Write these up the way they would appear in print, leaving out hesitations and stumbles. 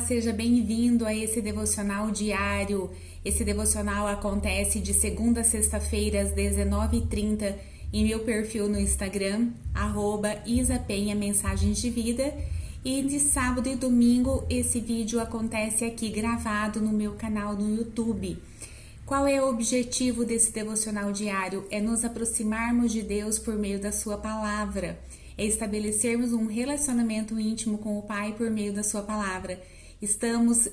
seja bem-vindo a esse devocional diário. Esse devocional acontece de segunda a sexta-feira às 19h30 em meu perfil no Instagram, @isapenha Mensagens de Vida. E de sábado e domingo esse vídeo acontece aqui gravado no meu canal no YouTube. Qual é o objetivo desse devocional diário? É nos aproximarmos de Deus por meio da sua palavra. É estabelecermos um relacionamento íntimo com o Pai por meio da sua palavra. Estamos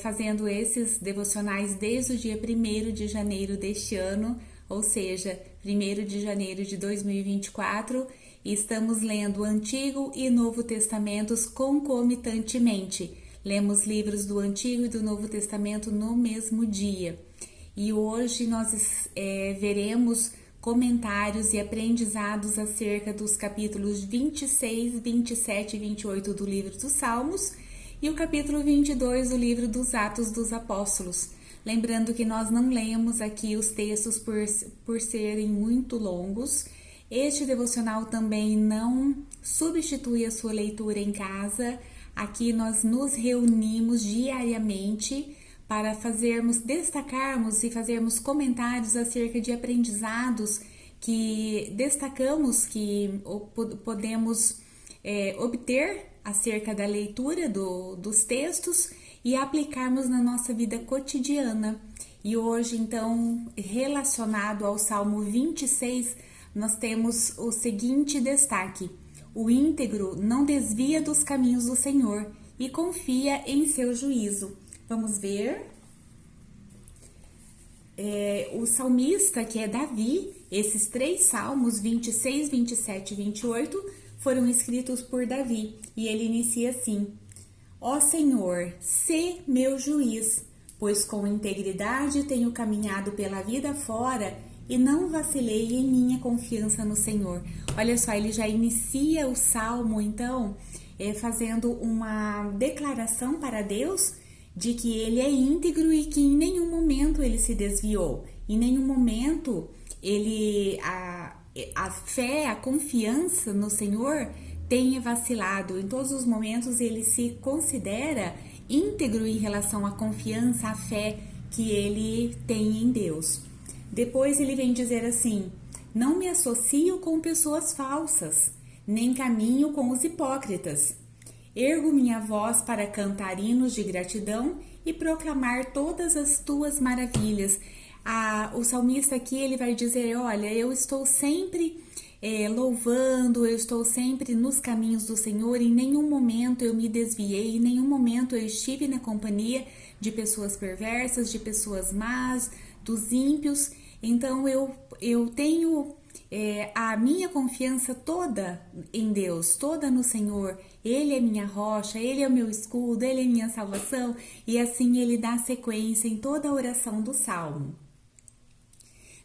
fazendo esses devocionais desde o dia 1º de janeiro deste ano, ou seja, 1º de janeiro de 2024, e estamos lendo o Antigo e Novo Testamentos concomitantemente. Lemos livros do Antigo e do Novo Testamento no mesmo dia. E hoje nós veremos comentários e aprendizados acerca dos capítulos 26, 27 e 28 do livro dos Salmos e o capítulo 22 do livro dos Atos dos Apóstolos. Lembrando que nós não lemos aqui os textos por serem muito longos. Este devocional também não substitui a sua leitura em casa. Aqui nós nos reunimos diariamente para destacarmos e fazermos comentários acerca de aprendizados que destacamos, que podemos obter acerca da leitura dos textos e aplicarmos na nossa vida cotidiana. E hoje, então, relacionado ao Salmo 26, nós temos o seguinte destaque: o íntegro não desvia dos caminhos do Senhor e confia em seu juízo. Vamos ver. O salmista, que é Davi, esses 3 salmos, 26, 27 e 28, foram escritos por Davi. E ele inicia assim: Ó Senhor, sê meu juiz, pois com integridade tenho caminhado pela vida fora e não vacilei em minha confiança no Senhor. Olha só, ele já inicia o salmo, então, fazendo uma declaração para Deus de que ele é íntegro e que em nenhum momento ele se desviou, em nenhum momento a fé, a confiança no Senhor tenha vacilado. Em todos os momentos ele se considera íntegro em relação à confiança, à fé que ele tem em Deus. Depois ele vem dizer assim: não me associo com pessoas falsas, nem caminho com os hipócritas. Ergo minha voz para cantar hinos de gratidão e proclamar todas as tuas maravilhas. O salmista aqui ele vai dizer: olha, eu estou sempre louvando, eu estou sempre nos caminhos do Senhor, em nenhum momento eu me desviei, em nenhum momento eu estive na companhia de pessoas perversas, de pessoas más, dos ímpios. Então eu tenho a minha confiança toda em Deus, toda no Senhor. Ele é minha rocha, Ele é o meu escudo, Ele é minha salvação. E assim ele dá sequência em toda a oração do Salmo.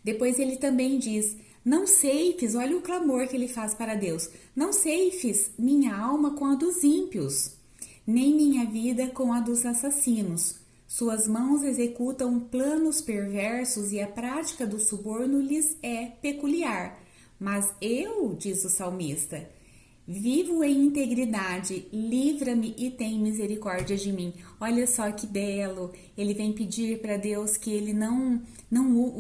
Depois ele também diz: não ceifes, olha o clamor que ele faz para Deus, não ceifes minha alma com a dos ímpios, nem minha vida com a dos assassinos. Suas mãos executam planos perversos e a prática do suborno lhes é peculiar. Mas eu, diz o salmista, vivo em integridade, livra-me e tem misericórdia de mim. Olha só que belo, ele vem pedir para Deus que ele não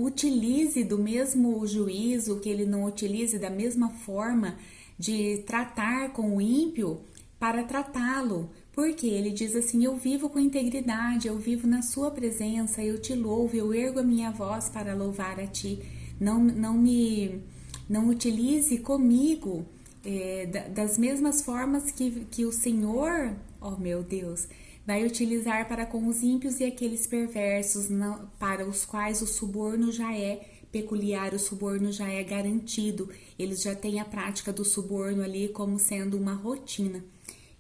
utilize do mesmo juízo, que ele não utilize da mesma forma de tratar com o ímpio para tratá-lo. Porque ele diz assim: eu vivo com integridade, eu vivo na sua presença, eu te louvo, eu ergo a minha voz para louvar a ti. Não utilize comigo das mesmas formas que o Senhor, ó meu Deus, vai utilizar para com os ímpios e aqueles perversos, para os quais o suborno já é peculiar, o suborno já é garantido. Eles já têm a prática do suborno ali como sendo uma rotina.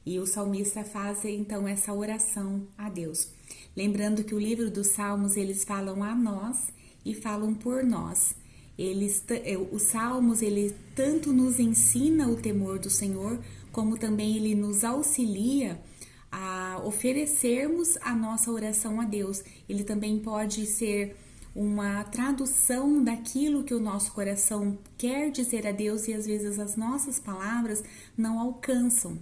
E o salmista faz então essa oração a Deus. Lembrando que o livro dos Salmos, eles falam a nós e falam por nós. Os Salmos, ele tanto nos ensina o temor do Senhor, como também ele nos auxilia a oferecermos a nossa oração a Deus. Ele também pode ser uma tradução daquilo que o nosso coração quer dizer a Deus e às vezes as nossas palavras não alcançam.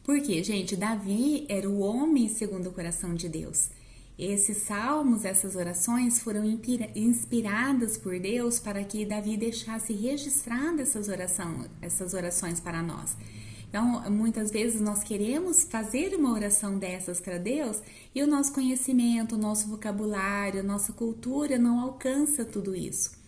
Porque, gente, Davi era o homem segundo o coração de Deus. Esses salmos, essas orações foram inspiradas por Deus para que Davi deixasse registradas essas orações para nós. Então, muitas vezes nós queremos fazer uma oração dessas para Deus e o nosso conhecimento, o nosso vocabulário, a nossa cultura não alcança tudo isso.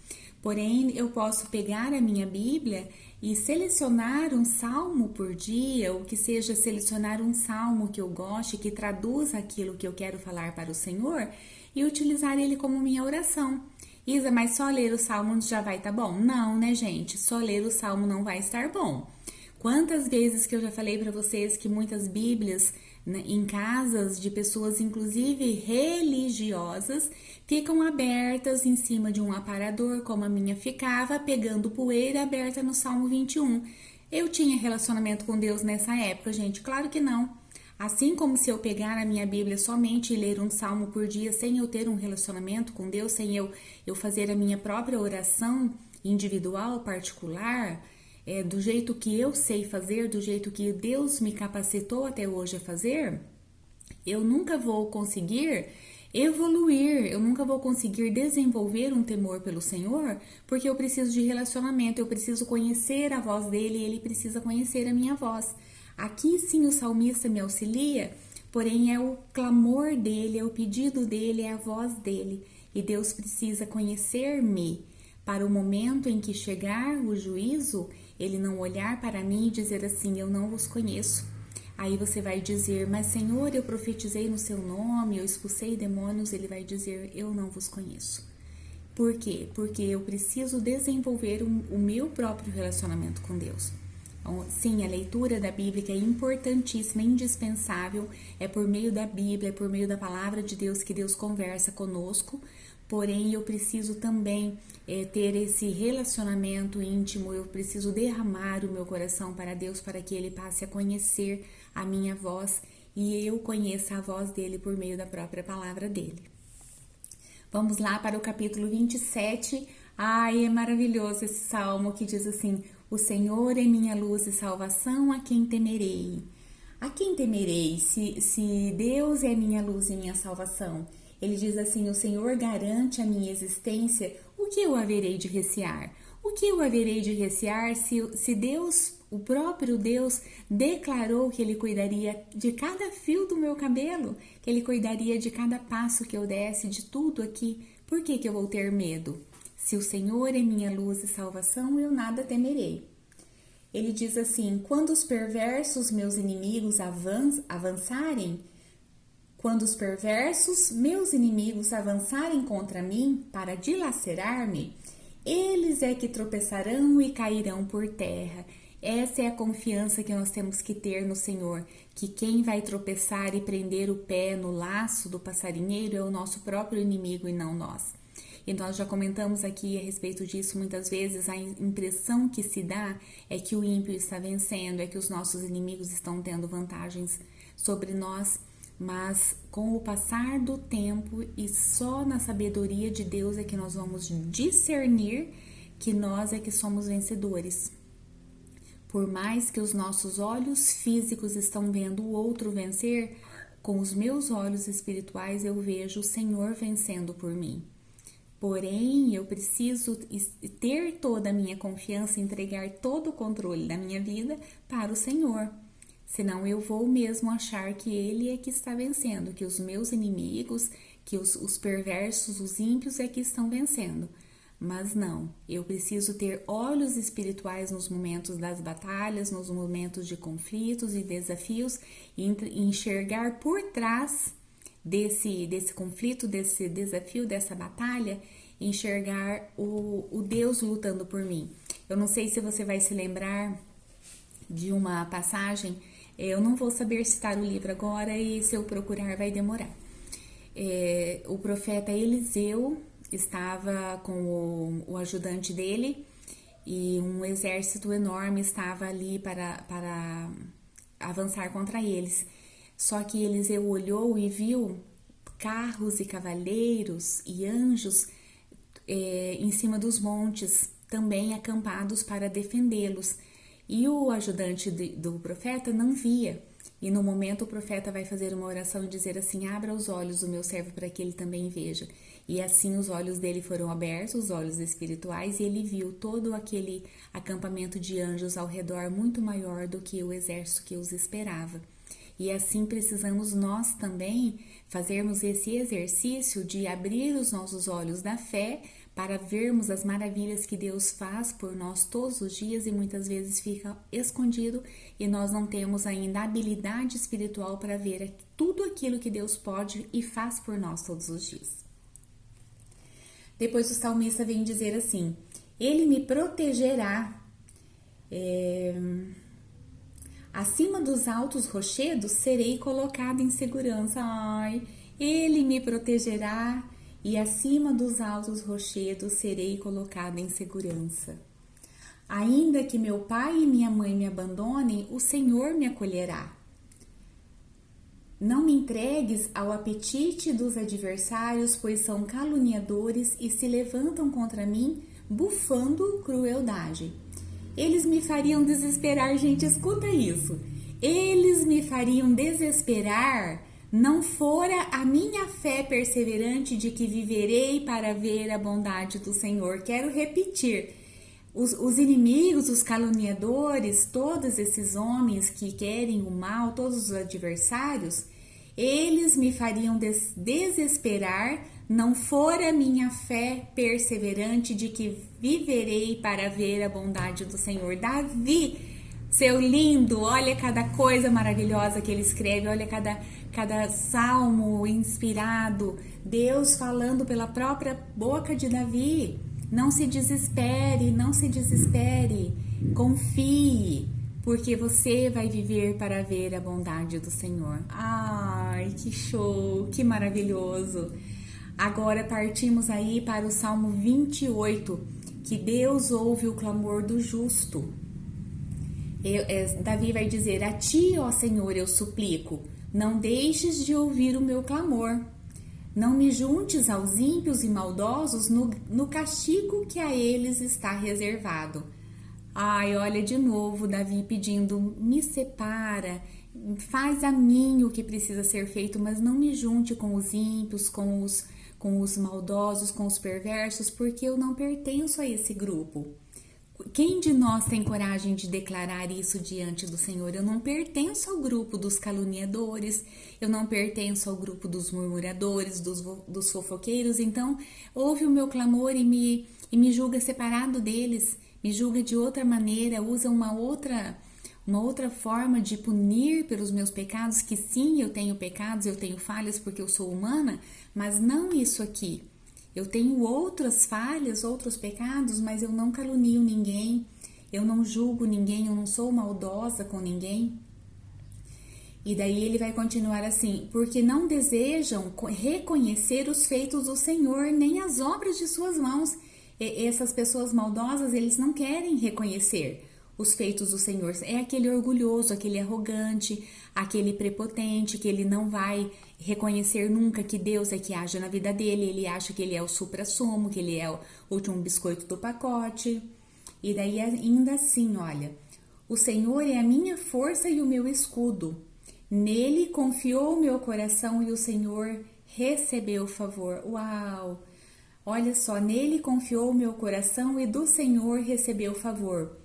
Porém, eu posso pegar a minha Bíblia e selecionar um salmo por dia, ou que seja, selecionar um salmo que eu goste, que traduza aquilo que eu quero falar para o Senhor e utilizar ele como minha oração. Isa, mas só ler o salmo já vai estar bom? Não, né, gente? Só ler o salmo não vai estar bom. Quantas vezes que eu já falei para vocês que muitas Bíblias, né, em casas de pessoas, inclusive religiosas, ficam abertas em cima de um aparador, como a minha ficava, pegando poeira aberta no Salmo 21. Eu tinha relacionamento com Deus nessa época, gente? Claro que não. Assim como se eu pegar a minha Bíblia somente e ler um salmo por dia, sem eu ter um relacionamento com Deus, sem eu fazer a minha própria oração individual, particular, do jeito que eu sei fazer, do jeito que Deus me capacitou até hoje a fazer, eu nunca vou conseguir evoluir, eu nunca vou conseguir desenvolver um temor pelo Senhor, porque eu preciso de relacionamento, eu preciso conhecer a voz dele e ele precisa conhecer a minha voz. Aqui sim o salmista me auxilia, porém é o clamor dele, é o pedido dele, é a voz dele. E Deus precisa conhecer-me para o momento em que chegar o juízo, ele não olhar para mim e dizer assim, eu não vos conheço. Aí você vai dizer, mas Senhor, eu profetizei no seu nome, eu expulsei demônios. Ele vai dizer, eu não vos conheço. Por quê? Porque eu preciso desenvolver o meu próprio relacionamento com Deus. Então, sim, a leitura da Bíblia é importantíssima, é indispensável. É por meio da Bíblia, é por meio da palavra de Deus que Deus conversa conosco. Porém, eu preciso também ter esse relacionamento íntimo, eu preciso derramar o meu coração para Deus, para que Ele passe a conhecer a minha voz e eu conheça a voz dEle por meio da própria palavra dEle. Vamos lá para o capítulo 27. Ai, é maravilhoso esse salmo que diz assim, o Senhor é minha luz e salvação, a quem temerei? A quem temerei se Deus é minha luz e minha salvação? Ele diz assim, o Senhor garante a minha existência, o que eu haverei de recear? O que eu haverei de recear se Deus, o próprio Deus, declarou que Ele cuidaria de cada fio do meu cabelo, que Ele cuidaria de cada passo que eu desse, de tudo aqui? Por que eu vou ter medo? Se o Senhor é minha luz e salvação, eu nada temerei. Ele diz assim, quando os perversos meus inimigos avançarem, quando os perversos, meus inimigos, avançarem contra mim para dilacerar-me, eles é que tropeçarão e cairão por terra. Essa é a confiança que nós temos que ter no Senhor, que quem vai tropeçar e prender o pé no laço do passarinheiro é o nosso próprio inimigo e não nós. E nós já comentamos aqui a respeito disso muitas vezes, a impressão que se dá é que o ímpio está vencendo, é que os nossos inimigos estão tendo vantagens sobre nós. Mas com o passar do tempo e só na sabedoria de Deus é que nós vamos discernir que nós é que somos vencedores. Por mais que os nossos olhos físicos estão vendo o outro vencer, com os meus olhos espirituais eu vejo o Senhor vencendo por mim. Porém, eu preciso ter toda a minha confiança, entregar todo o controle da minha vida para o Senhor. Senão eu vou mesmo achar que Ele é que está vencendo, que os meus inimigos, que os perversos, os ímpios é que estão vencendo. Mas não, eu preciso ter olhos espirituais nos momentos das batalhas, nos momentos de conflitos e desafios, e enxergar por trás desse conflito, desse desafio, dessa batalha, enxergar o Deus lutando por mim. Eu não sei se você vai se lembrar de uma passagem, eu não vou saber citar o livro agora e se eu procurar vai demorar. O profeta Eliseu estava com o ajudante dele e um exército enorme estava ali para avançar contra eles. Só que Eliseu olhou e viu carros e cavaleiros e anjos em cima dos montes, também acampados para defendê-los. E o ajudante do profeta não via. E no momento o profeta vai fazer uma oração e dizer assim: abra os olhos do meu servo para que ele também veja. E assim os olhos dele foram abertos, os olhos espirituais, e ele viu todo aquele acampamento de anjos ao redor muito maior do que o exército que os esperava. E assim precisamos nós também fazermos esse exercício de abrir os nossos olhos da fé para vermos as maravilhas que Deus faz por nós todos os dias, e muitas vezes fica escondido e nós não temos ainda habilidade espiritual para ver tudo aquilo que Deus pode e faz por nós todos os dias. Depois o salmista vem dizer assim: ele me protegerá acima dos altos rochedos, serei colocado em segurança. Ai, ele me protegerá e acima dos altos rochedos serei colocado em segurança. Ainda que meu pai e minha mãe me abandonem, o Senhor me acolherá. Não me entregues ao apetite dos adversários, pois são caluniadores e se levantam contra mim, bufando crueldade. Eles me fariam desesperar, gente, escuta isso. Eles me fariam desesperar, não fora a minha fé perseverante de que viverei para ver a bondade do Senhor. Quero repetir. Os inimigos, os caluniadores, todos esses homens que querem o mal, todos os adversários, eles me fariam desesperar, não fora minha fé perseverante de que viverei para ver a bondade do Senhor. Davi, seu lindo, olha cada coisa maravilhosa que ele escreve, olha cada salmo inspirado, Deus falando pela própria boca de Davi. Não se desespere, não se desespere, confie, porque você vai viver para ver a bondade do Senhor. Ai, que show, que maravilhoso! Agora partimos aí para o Salmo 28, que Deus ouve o clamor do justo. Davi vai dizer: a ti, ó Senhor, eu suplico, não deixes de ouvir o meu clamor. Não me juntes aos ímpios e maldosos no castigo que a eles está reservado. Ai, olha de novo Davi pedindo: me separa, faz a mim o que precisa ser feito, mas não me junte com os ímpios, com os maldosos, com os perversos, porque eu não pertenço a esse grupo. Quem de nós tem coragem de declarar isso diante do Senhor? Eu não pertenço ao grupo dos caluniadores, eu não pertenço ao grupo dos murmuradores, dos fofoqueiros. Então, ouve o meu clamor e me julga separado deles, me julga de outra maneira, usa uma outra forma de punir pelos meus pecados, que sim, eu tenho pecados, eu tenho falhas porque eu sou humana, mas não isso aqui. Eu tenho outras falhas, outros pecados, mas eu não calunio ninguém, eu não julgo ninguém, eu não sou maldosa com ninguém. E daí ele vai continuar assim: porque não desejam reconhecer os feitos do Senhor, nem as obras de suas mãos. Essas pessoas maldosas, eles não querem reconhecer os feitos do Senhor. É aquele orgulhoso, aquele arrogante, aquele prepotente, que ele não vai reconhecer nunca que Deus é que age na vida dele. Ele acha que ele é o supra-sumo, que ele é o último biscoito do pacote. E daí ainda assim, olha: o Senhor é a minha força e o meu escudo. Nele confiou o meu coração e o Senhor recebeu favor. Uau! Olha só, nele confiou o meu coração e do Senhor recebeu favor.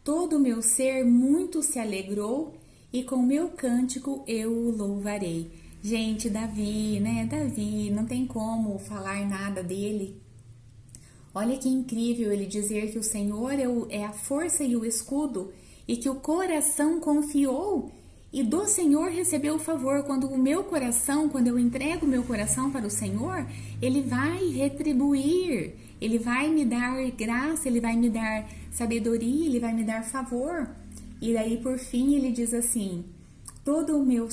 Todo o meu ser muito se alegrou e com meu cântico eu o louvarei. Gente, Davi, né? Davi, não tem como falar nada dele. Olha que incrível ele dizer que o Senhor é a força e o escudo e que o coração confiou e do Senhor recebeu o favor. Quando eu entrego o meu coração para o Senhor, Ele vai retribuir, Ele vai me dar graça, Ele vai me dar sabedoria, Ele vai me dar favor. E daí por fim ele diz assim: todo o meu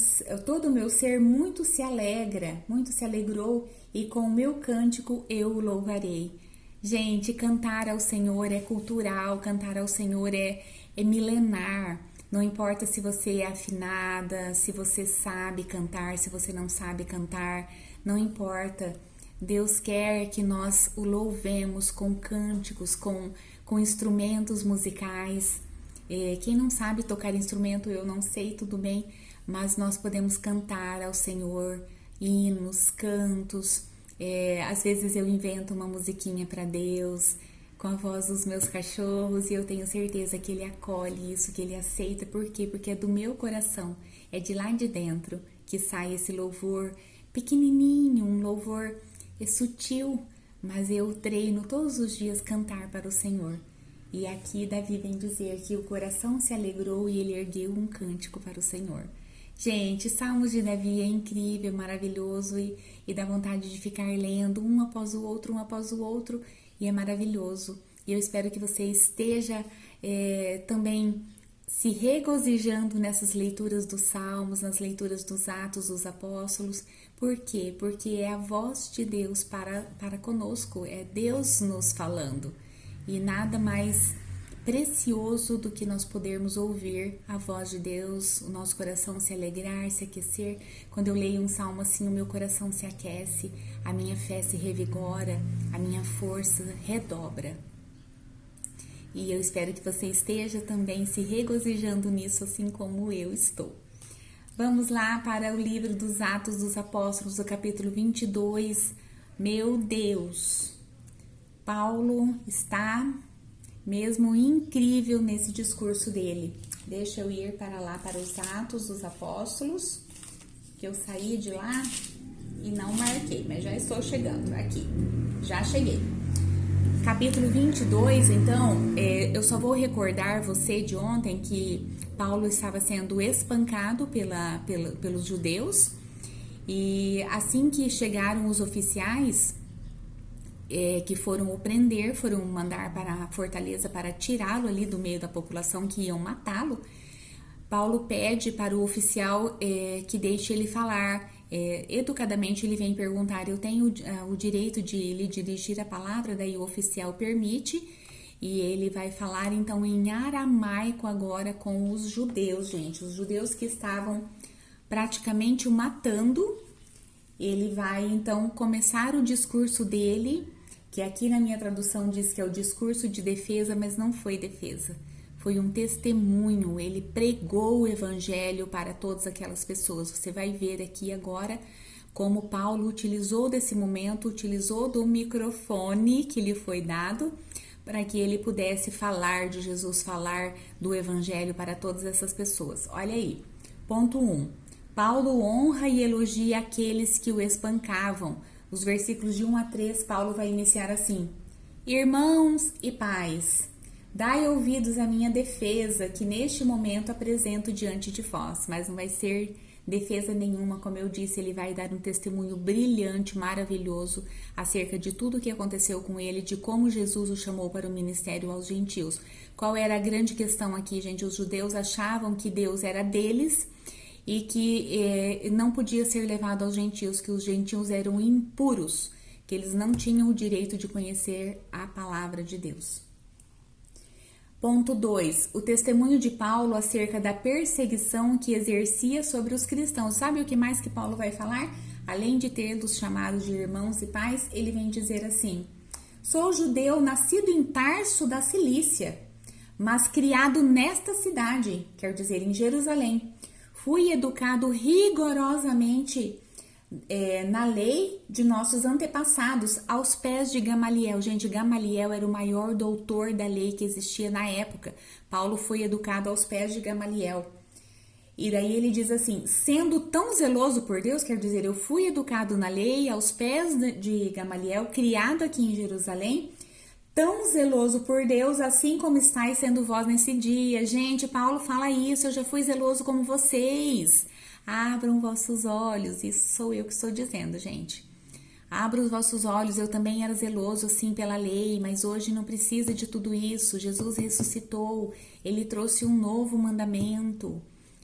ser muito se alegrou e com o meu cântico eu o louvarei. Gente, cantar ao Senhor é cultural, cantar ao Senhor é milenar. Não importa se você é afinada, se você sabe cantar, se você não sabe cantar, não importa. Deus quer que nós o louvemos com cânticos, com instrumentos musicais. Quem não sabe tocar instrumento, eu não sei, tudo bem, mas nós podemos cantar ao Senhor hinos, cantos. Às vezes eu invento uma musiquinha para Deus com a voz dos meus cachorros e eu tenho certeza que Ele acolhe isso, que Ele aceita. Por quê? Porque é do meu coração, é de lá de dentro que sai esse louvor pequenininho, um louvor sutil, mas eu treino todos os dias cantar para o Senhor. E aqui Davi vem dizer que o coração se alegrou e ele ergueu um cântico para o Senhor. Gente, Salmos de Davi é incrível, maravilhoso e dá vontade de ficar lendo um após o outro, e é maravilhoso. E eu espero que você esteja também se regozijando nessas leituras dos Salmos, nas leituras dos Atos dos Apóstolos. Por quê? Porque é a voz de Deus para conosco, é Deus nos falando. E nada mais precioso do que nós podermos ouvir a voz de Deus, o nosso coração se alegrar, se aquecer. Quando eu leio um salmo assim, o meu coração se aquece, a minha fé se revigora, a minha força redobra. E eu espero que você esteja também se regozijando nisso, assim como eu estou. Vamos lá para o livro dos Atos dos Apóstolos, do capítulo 22. Meu Deus! Paulo está mesmo incrível nesse discurso dele. Deixa eu ir para lá, para os Atos dos Apóstolos, que eu saí de lá e não marquei, mas já estou chegando aqui. Já cheguei. Capítulo 22, então, eu só vou recordar você de ontem que Paulo estava sendo espancado pelos judeus e assim que chegaram os oficiais que foram o prender, foram mandar para a fortaleza para tirá-lo ali do meio da população que iam matá-lo, Paulo pede para o oficial que deixe ele falar. Educadamente ele vem perguntar: eu tenho o direito de lhe dirigir a palavra? Daí o oficial permite e ele vai falar então em aramaico agora com os judeus, gente, os judeus que estavam praticamente o matando. Ele vai então começar o discurso dele, que aqui na minha tradução diz que é o discurso de defesa, mas não foi defesa, foi um testemunho. Ele pregou o evangelho para todas aquelas pessoas. Você vai ver aqui agora como Paulo utilizou desse momento, utilizou do microfone que lhe foi dado para que ele pudesse falar de Jesus, falar do evangelho para todas essas pessoas. Olha aí, ponto 1. Paulo honra e elogia aqueles que o espancavam. Os versículos de 1 a 3, Paulo vai iniciar assim: Irmãos e pais, dai ouvidos à minha defesa, que neste momento apresento diante de vós. Mas não vai ser defesa nenhuma, como eu disse, ele vai dar um testemunho brilhante, maravilhoso, acerca de tudo o que aconteceu com ele, de como Jesus o chamou para o ministério aos gentios. Qual era a grande questão aqui, gente? Os judeus achavam que Deus era deles e que não podia ser levado aos gentios, que os gentios eram impuros, que eles não tinham o direito de conhecer a palavra de Deus. Ponto 2. O testemunho de Paulo acerca da perseguição que exercia sobre os cristãos. Sabe o que mais que Paulo vai falar? Além de tê-los chamados de irmãos e pais, ele vem dizer assim: sou judeu, nascido em Tarso da Cilícia, mas criado nesta cidade, quer dizer, em Jerusalém. Fui educado rigorosamente na lei de nossos antepassados, aos pés de Gamaliel. Gente, Gamaliel era o maior doutor da lei que existia na época. Paulo foi educado aos pés de Gamaliel. E daí ele diz assim: sendo tão zeloso por Deus, quer dizer, eu fui educado na lei, aos pés de Gamaliel, criado aqui em Jerusalém, tão zeloso por Deus, assim como estáis sendo vós nesse dia. Gente, Paulo fala isso: eu já fui zeloso como vocês. Abram vossos olhos. Isso sou eu que estou dizendo, gente. Abra os vossos olhos. Eu também era zeloso assim pela lei, mas hoje não precisa de tudo isso. Jesus ressuscitou. Ele trouxe um novo mandamento.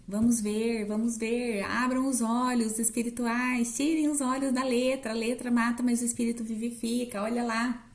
Vamos ver, vamos ver. Abram os olhos espirituais. Tirem os olhos da letra. A letra mata, mas o espírito vivifica. Olha lá.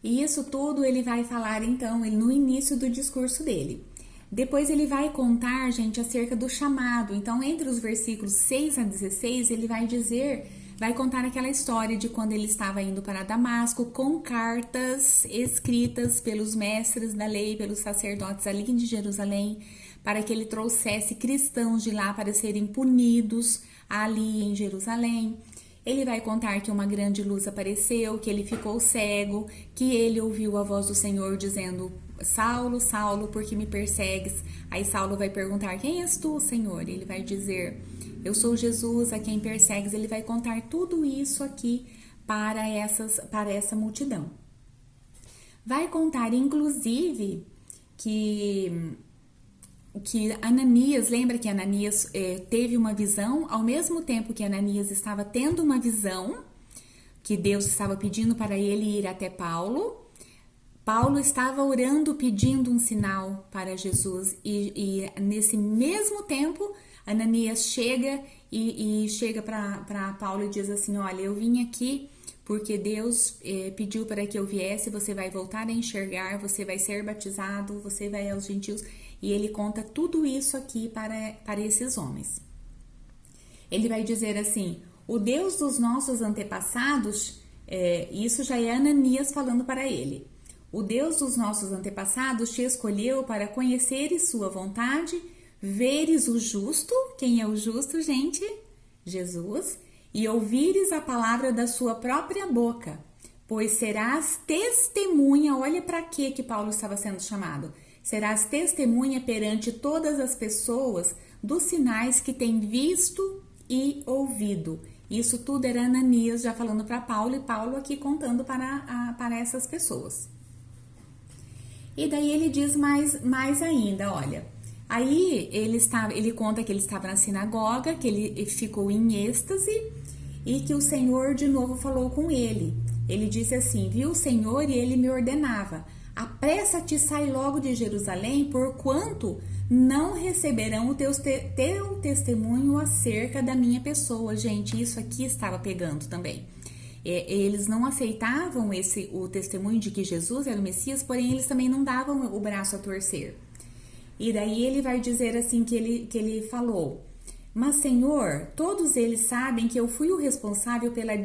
E isso tudo ele vai falar então no início do discurso dele. Depois ele vai contar, gente, acerca do chamado. Então, entre os versículos 6 a 16, ele vai contar aquela história de quando ele estava indo para Damasco com cartas escritas pelos mestres da lei, pelos sacerdotes ali de Jerusalém, para que ele trouxesse cristãos de lá para serem punidos ali em Jerusalém. Ele vai contar que uma grande luz apareceu, que ele ficou cego, que ele ouviu a voz do Senhor dizendo: Saulo, Saulo, por que me persegues? Aí Saulo vai perguntar: quem és tu, Senhor? Ele vai dizer: eu sou Jesus a quem persegues. Ele vai contar tudo isso aqui para essa multidão. Vai contar, inclusive, que Ananias, lembra que Ananias teve uma visão, ao mesmo tempo que Ananias estava tendo uma visão, que Deus estava pedindo para ele ir até Paulo, Paulo estava orando, pedindo um sinal para Jesus, e nesse mesmo tempo, Ananias chega e chega para Paulo e diz assim: olha, eu vim aqui porque Deus pediu para que eu viesse, você vai voltar a enxergar, você vai ser batizado, você vai aos gentios. E ele conta tudo isso aqui para esses homens. Ele vai dizer assim: o Deus dos nossos antepassados, isso já é Ananias falando para ele, o Deus dos nossos antepassados te escolheu para conheceres sua vontade, veres o justo. Quem é o justo, gente? Jesus. E ouvires a palavra da sua própria boca, pois serás testemunha. Olha para que Paulo estava sendo chamado. Serás testemunha perante todas as pessoas dos sinais que tem visto e ouvido. Isso tudo era Ananias já falando para Paulo, e Paulo aqui contando para essas pessoas. E daí ele diz mais ainda, olha. Aí ele conta que ele estava na sinagoga, que ele ficou em êxtase e que o Senhor de novo falou com ele. Ele disse assim: viu o Senhor e ele me ordenava: apressa-te, sai logo de Jerusalém, porquanto não receberão o teu testemunho acerca da minha pessoa. Gente, isso aqui estava pegando também. Eles não aceitavam o testemunho de que Jesus era o Messias, porém eles também não davam o braço a torcer. E daí ele vai dizer assim que ele falou: mas Senhor, todos eles sabem que eu fui o responsável pela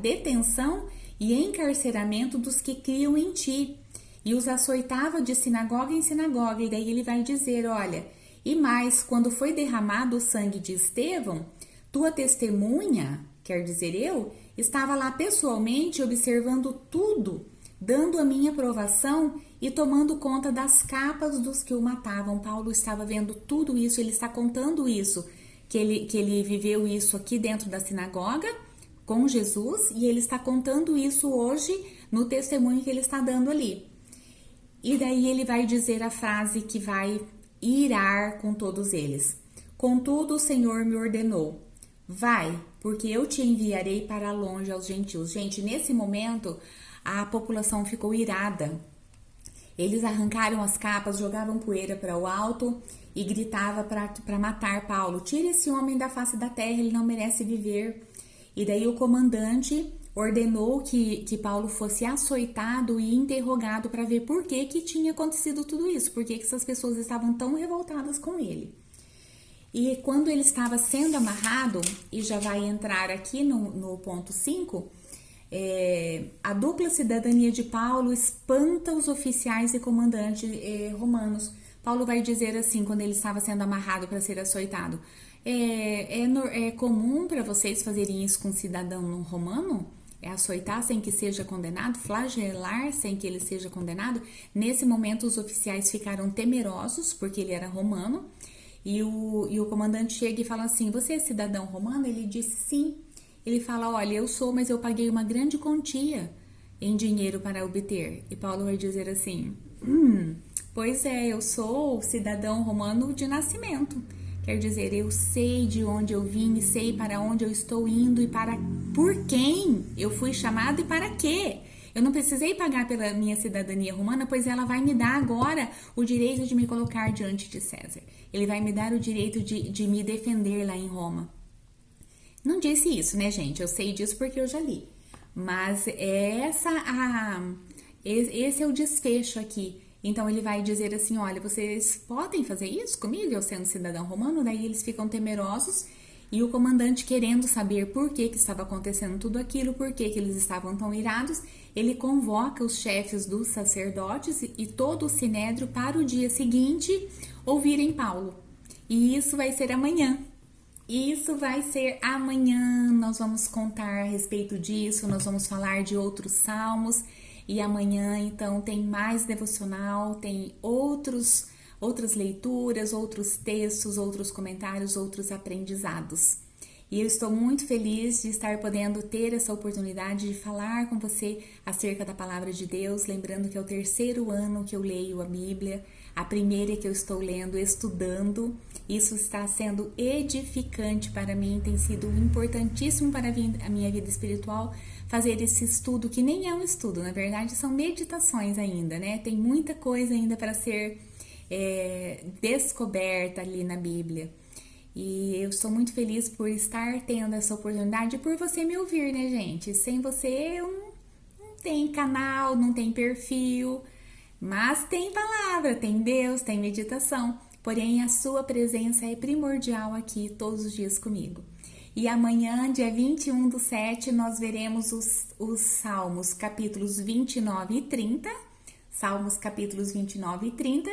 detenção e encarceramento dos que criam em ti, e os açoitava de sinagoga em sinagoga. E daí ele vai dizer: olha, e mais, quando foi derramado o sangue de Estevão, tua testemunha, quer dizer eu, estava lá pessoalmente observando tudo, dando a minha aprovação e tomando conta das capas dos que o matavam. Paulo estava vendo tudo isso, ele está contando isso, que ele viveu isso aqui dentro da sinagoga com Jesus, e ele está contando isso hoje no testemunho que ele está dando ali. E daí ele vai dizer a frase que vai irar com todos eles: contudo o Senhor me ordenou: vai, porque eu te enviarei para longe aos gentios. Gente, nesse momento a população ficou irada. Eles arrancaram as capas, jogavam poeira para o alto e gritavam para matar Paulo: tira esse homem da face da terra, ele não merece viver. E daí o comandante ordenou que Paulo fosse açoitado e interrogado para ver por que tinha acontecido tudo isso, por que essas pessoas estavam tão revoltadas com ele. E quando ele estava sendo amarrado, e já vai entrar aqui no ponto 5, a dupla cidadania de Paulo espanta os oficiais e comandantes romanos. Paulo vai dizer assim, quando ele estava sendo amarrado para ser açoitado: é comum para vocês fazerem isso com um cidadão romano? Açoitar sem que seja condenado, flagelar sem que ele seja condenado? Nesse momento os oficiais ficaram temerosos, porque ele era romano, e o comandante chega e fala assim: você é cidadão romano? Ele disse sim. Ele fala: olha, eu sou, mas eu paguei uma grande quantia em dinheiro para obter. E Paulo vai dizer assim: pois eu sou cidadão romano de nascimento. Quer dizer, eu sei de onde eu vim e sei para onde eu estou indo e por quem eu fui chamado e para quê. Eu não precisei pagar pela minha cidadania romana, pois ela vai me dar agora o direito de me colocar diante de César. Ele vai me dar o direito de me defender lá em Roma. Não disse isso, né, gente? Eu sei disso porque eu já li. Mas esse é o desfecho aqui. Então ele vai dizer assim: olha, vocês podem fazer isso comigo, eu sendo cidadão romano? Daí eles ficam temerosos E o comandante, querendo saber por que estava acontecendo tudo aquilo, por que eles estavam tão irados, ele convoca os chefes dos sacerdotes e todo o sinédrio para o dia seguinte ouvirem Paulo. E isso vai ser amanhã. Isso vai ser amanhã. Nós vamos contar a respeito disso, nós vamos falar de outros salmos. E amanhã, então, tem mais devocional, tem outras leituras, outros textos, outros comentários, outros aprendizados. E eu estou muito feliz de estar podendo ter essa oportunidade de falar com você acerca da Palavra de Deus, lembrando que é o 3º ano que eu leio a Bíblia, a primeira que eu estou lendo, estudando. Isso está sendo edificante para mim, tem sido importantíssimo para a minha vida espiritual fazer esse estudo, que nem é um estudo, na verdade são meditações ainda, né? Tem muita coisa ainda para ser descoberta ali na Bíblia. E eu estou muito feliz por estar tendo essa oportunidade e por você me ouvir, né, gente? Sem você eu não tem canal, não tem perfil, mas tem palavra, tem Deus, tem meditação. Porém, a sua presença é primordial aqui todos os dias comigo. E amanhã, dia 21/7, nós veremos os Salmos capítulos 29 e 30, Salmos capítulos 29 e 30,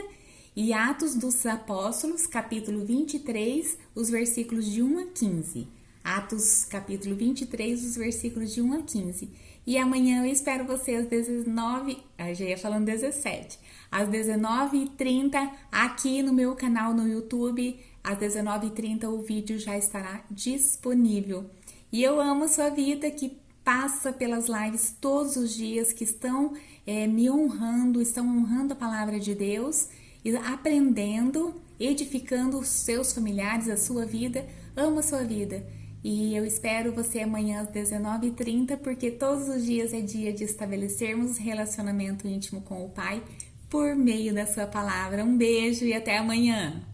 e Atos dos Apóstolos, capítulo 23, os versículos de 1 a 15. Atos, capítulo 23, os versículos de 1 a 15. E amanhã eu espero você às 17, às 19h30, aqui no meu canal no YouTube. Às 19h30 o vídeo já estará disponível. E eu amo a sua vida que passa pelas lives todos os dias, que estão me honrando, estão honrando a palavra de Deus, aprendendo, edificando os seus familiares, a sua vida. Amo a sua vida. E eu espero você amanhã às 19h30, porque todos os dias é dia de estabelecermos relacionamento íntimo com o Pai por meio da sua palavra. Um beijo e até amanhã!